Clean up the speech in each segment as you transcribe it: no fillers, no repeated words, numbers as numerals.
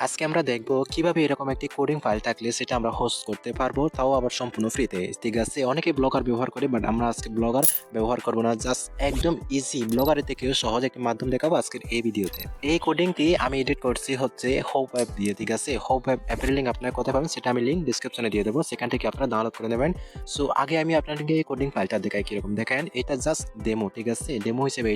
আজকে আমরা দেখব কিভাবে এরকম একটি কোডিং ফাইল থাকলে সেটা আমরা হোস্ট করতে পারবো, তাও আবার সম্পূর্ণ ফ্রিতে। ঠিক আছে, অনেকে ব্লগার ব্যবহার করে, বাট আমরা আজকে ব্লগার ব্যবহার করব না। জাস্ট একদম ইজি ব্লগারের থেকেও সহজ একটি মাধ্যম দেখাবো আজকের এই ভিডিওতে। এই কোডিংটি আমি এডিট করছি হচ্ছে হোপ অ্যাপ দিয়ে। ঠিক আছে, হোপ অ্যাপের লিঙ্ক আপনারা কোথায় পাবেন সেটা আমি লিঙ্ক ডিসক্রিপশনে দিয়ে দেবো, সেখান থেকে আপনারা ডাউনলোড করে নেবেন। সো আগে আমি আপনাদেরকে এই কোডিং ফাইলটা দেখাই কিরকম। দেখেন, এটা জাস্ট ডেমো। ঠিক আছে, ডেমো হিসেবে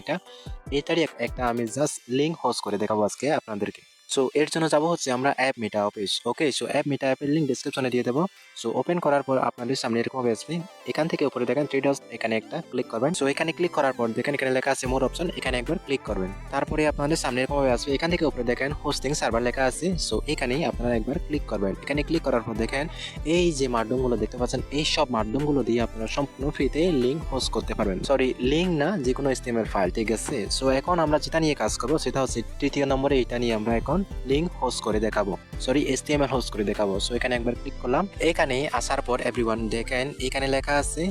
এটারই একটা আমি জাস্ট লিঙ্ক হোস্ট করে দেখাবো আজকে আপনাদেরকে। সো এর জন্য যাব হচ্ছে আমরা অ্যাপ মিটা অফিস। ওকে, সো অ্যাপ মিটা অ্যাপের লিঙ্ক ডিসক্রিপশনে দিয়ে দেবো। সো ওপেন করার পর আপনাদের সামনে এরকম হবে আসবে। এখান থেকে উপরে দেখেন থ্রি ডটস, এখানে একটা ক্লিক করবেন। সো এখানে ক্লিক করার পর দেখেন এখানে লেখা আছে মোর অপশন, এখানে একবার ক্লিক করবেন। তারপরে আপনাদের সামনে এরকম হবে আসবে। এখান থেকে উপরে দেখেন হোস্টিং সার্ভার লেখা আছে। সো এখানেই আপনারা একবার ক্লিক করবেন। এখানে ক্লিক করার পর দেখেন এই যে মাধ্যমগুলো দেখতে পাচ্ছেন, এই সব মাধ্যমগুলো দিয়ে আপনারা সম্পূর্ণ ফ্রিতে লিঙ্ক হোস্ট করতে পারবেন। সরি, লিঙ্ক না, যে কোনো HTML ফাইল। ঠিক আছে, সো এখন আমরা যেটা নিয়ে কাজ করবো সেটা হচ্ছে তৃতীয় নম্বরে, এটা নিয়ে আমরা এখন লিঙ্ক হোস্ট করে দেখাবো। সরি, HTML হোস্ট করে দেখাবো। সো এখানে একবার ক্লিক করলাম। এখানে আসার পর এভরিওয়ান দেখেন এখানে লেখা আছে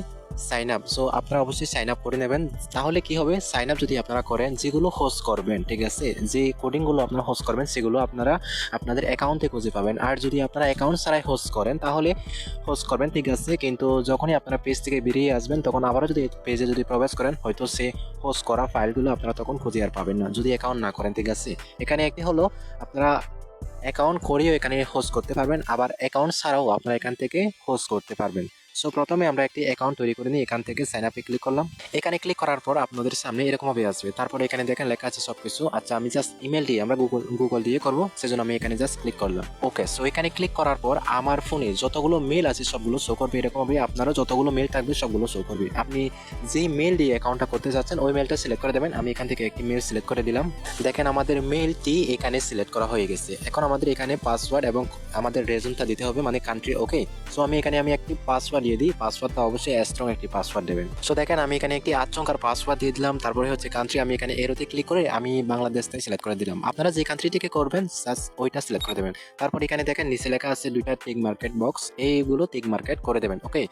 সাইন আপ। সো আপনারা অবশ্যই সাইন আপ করে নেবেন। তাহলে কি হবে, সাইন আপ যদি আপনারা করেন, যেগুলো হোস্ট করবেন, ঠিক আছে, যে কোডিংগুলো আপনারা হোস্ট করবেন সেগুলো আপনারা আপনাদের অ্যাকাউন্টে খুঁজে পাবেন। আর যদি আপনারা অ্যাকাউন্ট ছাড়াই হোস্ট করেন তাহলে হোস্ট করবেন, ঠিক আছে, কিন্তু যখনই আপনারা পেজ থেকে বেরিয়ে আসবেন তখন আবারও যদি পেজে যদি প্রবেশ করেন, হয়তো সে হোস্ট করা ফাইলগুলো আপনারা তখন খুঁজে আর পাবেন না, যদি অ্যাকাউন্ট না করেন। ঠিক আছে, এখানে একটি হলো আপনারা অ্যাকাউন্ট করেও এখানে হোস্ট করতে পারবেন, আবার অ্যাকাউন্ট ছাড়াও আপনারা এখান থেকে হোস্ট করতে পারবেন। সো প্রথমে আমরা একটি অ্যাকাউন্ট তৈরি করে নিই। এখান থেকে সাইন আপে ক্লিক করলাম। এখানে ক্লিক করার পর আপনাদের সামনে এরকম ভাবে আসবে। তারপরে এখানে দেখেন লেখা আছে সবকিছু। আচ্ছা, আমি জাস্ট ইমেল দিয়ে, আমরা গুগল দিয়ে করবো, সেজন্য আমি এখানে জাস্ট ক্লিক করলাম। ওকে, সো এখানে ক্লিক করার পর আমার ফোনে যতগুলো মেল আছে সবগুলো শো করবে। এরকম ভাবে আপনারা যতগুলো মেল থাকবে সবগুলো শো করবে। আপনি যেই মেল দিয়ে অ্যাকাউন্টটা করতে যাচ্ছেন ওই মেলটা সিলেক্ট করে দেবেন। আমি এখান থেকে একটি মেল সিলেক্ট করে দিলাম। দেখেন আমাদের মেলটি এখানে সিলেক্ট করা হয়ে গেছে। এখন আমাদের এখানে পাসওয়ার্ড এবং আমাদের রেজনটা দিতে হবে, মানে কান্ট্রি। ওকে, সো আমি এখানে একটি পাসওয়ার্ড দিয়ে দিই। পাসওয়ার্ডটা অবশ্যই স্ট্রং একটি পাসওয়ার্ড দেবেন। সো দেখেন আমি এখানে একটি 8 সংখ্যার পাসওয়ার্ড দিয়ে দিলাম। তারপরে হচ্ছে কান্ট্রি, আমি এখানে এরোতে ক্লিক করে আমি বাংলাদেশটাই সিলেক্ট করে দিলাম। আপনারা যে কান্ট্রি থেকে করবেন জাস্ট ওইটা সিলেক্ট করে দেবেন। তারপর এখানে দেখেন নিচে লেখা আছে দুইটা টিক মার্কেট বক্স, এইগুলো টিক মার্কেট করে দেবেন। ওকে,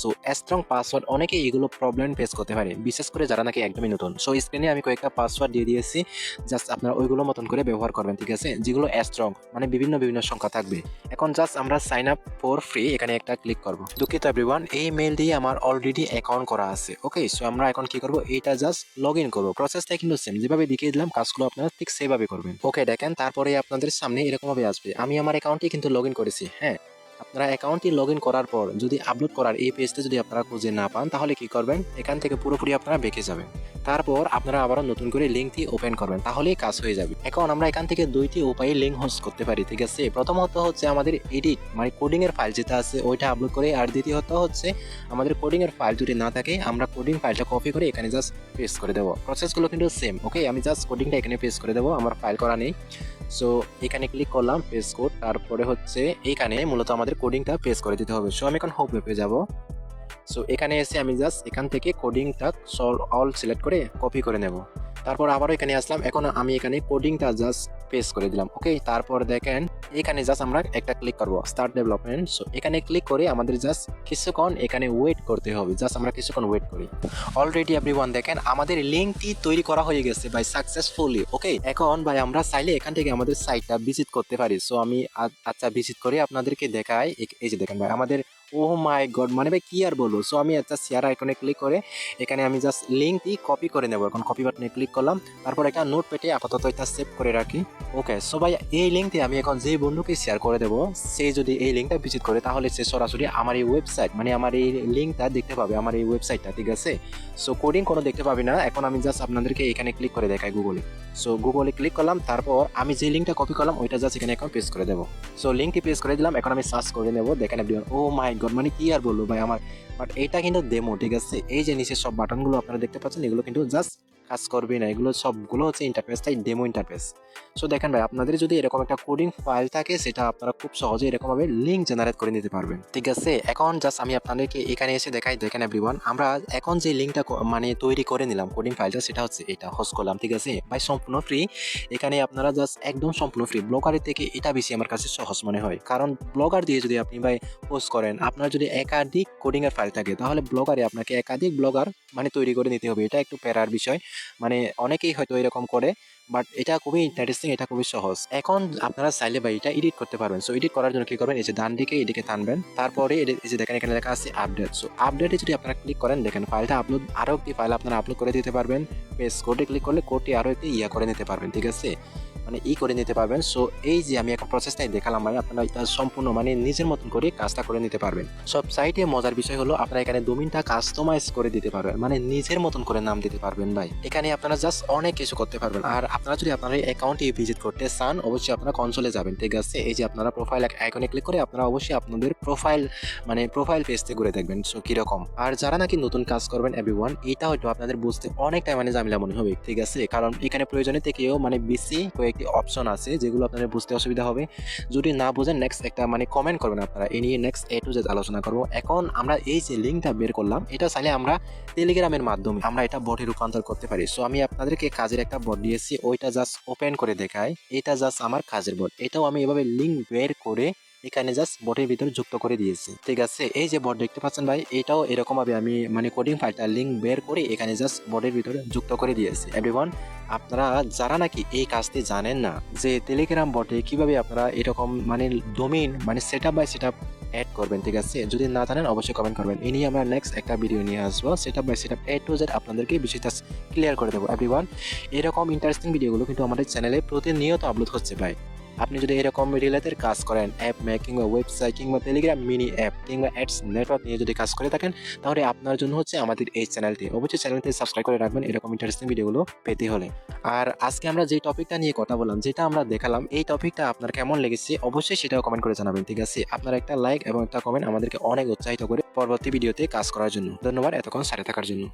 সো স্ট্রং পাসওয়ার্ড, অনেকে এগুলো প্রবলেম ফেস করতে পারে, বিশেষ করে যারা নাকি একদমই নতুন। সো স্ক্রিনে আমি কয়েকটা পাসওয়ার্ড দিয়ে দিয়েছি, জাস্ট আপনারা ওইগুলো মতন করে ব্যবহার করবেন। ঠিক আছে, যেগুলো স্ট্রং, মানে বিভিন্ন সংখ্যা থাকবে। এখন জাস্ট আমরা সাইন আপ ফর ফ্রি এখানে একটা ক্লিক করব। দুঃখিত এভরিওয়ান, এই মেল দিয়ে আমার অলরেডি অ্যাকাউন্ট করা আছে। ওকে, সো আমরা এখন কি করব, এটা জাস্ট লগ ইন করবো। প্রসেসটা কিন্তু সেম, যেভাবে দেখিয়ে দিলাম কাজগুলো আপনারা ঠিক সেভাবে করবেন। ওকে, দেখেন তারপরে আপনাদের সামনে এরকম ভাবে আসবে। আমি আমার অ্যাকাউন্টটি কিন্তু লগ ইন করেছি। হ্যাঁ, আপনারা অ্যাকাউন্টটি লগ ইন করার পর যদি আপলোড করার এই পেজটা যদি আপনারা খুঁজে না পান তাহলে কি করবেন, এখান থেকে পুরোপুরি আপনারা বেঁকে যাবেন। তারপর আপনারা আবারও নতুন করে লিঙ্কটি ওপেন করবেন, তাহলেই কাজ হয়ে যাবে। এখন আমরা এখান থেকে দুইটি উপায়ে লিঙ্ক হোস্ট করতে পারি। ঠিক আছে, প্রথমত হচ্ছে আমাদের এডিট, মানে কোডিং এর ফাইল যেটা আছে ওইটা আপলোড করে, আর দ্বিতীয়ত হচ্ছে আমাদের কোডিং এর ফাইল যদি না থাকে আমরা কোডিং ফাইলটা কপি করে এখানে জাস্ট পেস্ট করে দেবো। প্রসেসগুলো কিন্তু সেম। ওকে, আমি জাস্ট কোডিংটা এখানে পেস্ট করে দেবো, আমার ফাইল করা নেই। সো এখানে ক্লিক করলাম পেস্ট কোড, তারপরে হচ্ছে এইখানে মূলত আমাদের কোডিংটা পেস্ট করে দিতে হবে। সো আমি এখন হোপ ওয়েবে যাব। সো এখানে এসে আমি জাস্ট এখান থেকে কোডিংটা অল সিলেক্ট করে কপি করে নেব। তারপর আবারও এখানে আসলাম। এখন আমি এখানে কোডিংটা জাস্ট পেস্ট করে দিলাম। ওকে, তারপর দেখেন এখানে জাস্ট আমরা একটা ক্লিক করব স্টার্ট ডেভেলপমেন্ট। সো এখানে ক্লিক করে আমাদের জাস্ট কিছুক্ষণ এখানে ওয়েট করতে হবে। জাস্ট আমরা কিছুক্ষণ ওয়েট করি। অলরেডি এভরিওয়ান দেখেন আমাদের লিঙ্কটি তৈরি করা হয়ে গেছে ভাই, সাকসেসফুলি। ওকে, এখন ভাই আমরা চাইলে এখান থেকে আমাদের সাইটটা ভিজিট করতে পারি। সো আমি আচ্ছা ভিজিট করে আপনাদেরকে দেখাই। এই যে দেখেন ভাই আমাদের, ও মাই গড, মানে ভাই কি আর বলবো। সো আমি একটা শেয়ার আইকনে ক্লিক করে এখানে আমি জাস্ট লিঙ্কটি কপি করে নেব। এখন কপি বাটনে ক্লিক করলাম। তারপর একটা নোটপ্যাডে আপাতত এটা সেভ করে রাখি। ওকে, সো ভাই এই লিঙ্কটি আমি এখন যে বন্ধুকে শেয়ার করে দেবো, সে যদি এই লিঙ্কটা ভিজিট করে তাহলে সে সরাসরি আমার এই ওয়েবসাইট, মানে আমার এই লিঙ্কটা দেখতে পাবে, আমার এই ওয়েবসাইটটা। ঠিক আছে, সো কোডিং কোনো দেখতে পাবে না। এখন আমি জাস্ট আপনাদেরকে এখানে ক্লিক করে দেখাই গুগলে। সো গুগলে ক্লিক করলাম, তারপর আমি যে লিঙ্কটা কপি করলাম ওইটা জাস্ট এখানে এখন পেস্ট করে দেবো। সো লিঙ্কটি পেস্ট করে দিলাম। এখন আমি সার্চ করে নেবো। দেখেন এভরিওয়ান, ও মাই গড, মানে কি আর বলবো ভাই আমার, বাট এটা কিন্তু ডেমো। ঠিক আছে, এই যে নিচে সব বাটনগুলো আপনারা দেখতে পাচ্ছেন এগুলো কিন্তু জাস্ট কাজ করবে না, এগুলো সবগুলো হচ্ছে ইন্টারফেসটাই ডেমো ইন্টারফেস। সো দেখেন ভাই আপনাদের যদি এরকম একটা কোডিং ফাইল থাকে সেটা আপনারা খুব সহজে এরকম ভাবে লিঙ্ক জেনারেট করে নিতে পারবেন। ঠিক আছে, এখন জাস্ট আমি আপনাদেরকে এখানে এসে দেখাই। দেখেন এভরিওয়ান, আমরা এখন যে লিঙ্কটা মানে তৈরি করে নিলাম কোডিং ফাইলটা, সেটা হচ্ছে এটা হোস্ট করলাম। ঠিক আছে ভাই, সম্পূর্ণ ফ্রি। এখানে আপনারা জাস্ট একদম সম্পূর্ণ ফ্রি। ব্লগারের থেকে এটা বেশি আমার কাছে সহজ মনে হয়, কারণ ব্লগার দিয়ে যদি আপনি ভাই পোস্ট করেন, আপনার যদি একাধিক কোডিং এর ফাইল থাকে তাহলে ব্লগারে আপনাকে একাধিক ব্লগার মানে তৈরি করে নিতে হবে। এটা একটু প্যারার বিষয়, মানে অনেকেই হয়তো এরকম করে, বাট এটা খুবই ইন্টারেস্টিং, এটা খুবই সহজ। এখন আপনারা চাইলে ভাই এটা এডিট করতে পারবেন। সো এডিট করার জন্য কি করবেন, এই যে ডান দিকে এদিকে টানবেন, তারপরে এই যে দেখেন এখানে লেখা আছে আপডেট। সো আপডেটে যদি আপনারা ক্লিক করেন, দেখেন ফাইলটা আপলোড, আরো একটি ফাইল আপনারা আপলোড করে দিতে পারবেন। পেস্ট কোডে ক্লিক করলে কোডটি আরো একটি করে নিতে পারবেন, ঠিক আছে, মানে করে নিতে পারবেন। সো এই যে আমি এখন প্রসেসটাই দেখালাম ভাই, আপনারা এটা সম্পূর্ণ মানে নিজের মতন করে কাজটা করে নিতে পারবেন। সব সাইটে মজার বিষয় হলো আপনারা এখানে ডোমেইনটা কাস্টমাইজ করে দিতে পারবেন, মানে নিজের মতন করে নাম দিতে পারবেন ভাই। এখানে আপনারা জাস্ট অনেক কিছু করতে পারবেন। আর আপনারা যদি আপনার অ্যাকাউন্টে ভিজিট করতে চান, অবশ্যই আপনারা কনসোলে যাবেন, ঠিক আছে। এই যে আপনারা প্রোফাইল আইকনে ক্লিক করে আপনারা অবশ্যই আপনাদের প্রোফাইল পেজতে ঘুরে দেখবেন সো কিরকম। আর যারা নাকি নতুন কাজ করবেন এভরিওয়ান, এটা হয়তো আপনাদের বুঝতে অনেকটা মানে ঝামেলা মনে হবে, ঠিক আছে, কারণ এখানে প্রয়োজনে থেকেও মানে বেশি কয়েকটি অপশন আছে যেগুলো আপনাদের বুঝতে অসুবিধা হবে। যদি না বুঝেন নেক্সট একটা মানে কমেন্ট করবেন, আপনারা এ নিয়ে নেক্সট A to Z আলোচনা করবো। এখন আমরা এই যে লিঙ্কটা বের করলাম, এটা চাইলে আমরা টেলিগ্রামের মাধ্যমে আমরা এটা বটে রূপান্তর করতে পারি। সো আমি আপনাদেরকে কাজের একটা বট দিয়েছি, ওইটা জাস্ট ওপেন করে দেখাই। এটা জাস্ট আমার কাজের বট, এটাও আমি এভাবে লিঙ্ক বের করে এখানে জাস্ট বটের ভিতরে যুক্ত করে দিয়েছি, ঠিক আছে। এই যে বট দেখতে পাচ্ছেন ভাই, এটাও এরকম ভাবে আমি মানে কোডিং ফাইলটা লিঙ্ক বের করে এখানে জাস্ট বটের ভিতরে যুক্ত করে দিয়েছি। এভরিওয়ান, আপনারা যারা নাকি এই কাজটি জানেন না যে টেলিগ্রাম বটে কিভাবে আপনারা এরকম মানে ডোমেইন মানে সেটআপ বাই সেটআপ অ্যাড করবেন, ঠিক আছে, যদি না জানেন অবশ্যই কমেন্ট করবেন। এই নিয়ে আমরা নেক্সট একটা ভিডিও নিয়ে আসবো, setup by setup A to Z আপনাদেরকে বিষয়টা ক্লিয়ার করে দেবো। এভরিওয়ান, এরকম ইন্টারেস্টিং ভিডিওগুলো কিন্তু আমাদের চ্যানেলে প্রতিনিয়ত আপলোড হচ্ছে ভাই। আপনি যদি এরকম রিলেটেড কাজ করেন, অ্যাপ মেকিং বা ওয়েবসাইট কিংবা টেলিগ্রাম মিনি অ্যাপ কিংবা অ্যাডস নেটওয়ার্ক নিয়ে যদি কাজ করে থাকেন, তাহলে আপনার জন্য হচ্ছে আমাদের এই চ্যানেলটি, অবশ্যই চ্যানেলটি সাবস্ক্রাইব করে রাখবেন এরকম ইন্টারেস্টিং ভিডিওগুলো পেতে হলে। আর আজকে আমরা যে টপিকটা নিয়ে কথা বললাম, যেটা আমরা দেখালাম, এই টপিকটা আপনার কেমন লেগেছে অবশ্যই সেটাও কমেন্ট করে জানাবেন, ঠিক আছে। আপনার একটা লাইক এবং একটা কমেন্ট আমাদেরকে অনেক উৎসাহিত করে পরবর্তী ভিডিওতে কাজ করার জন্য। ধন্যবাদ এতক্ষণ সাথে থাকার জন্য।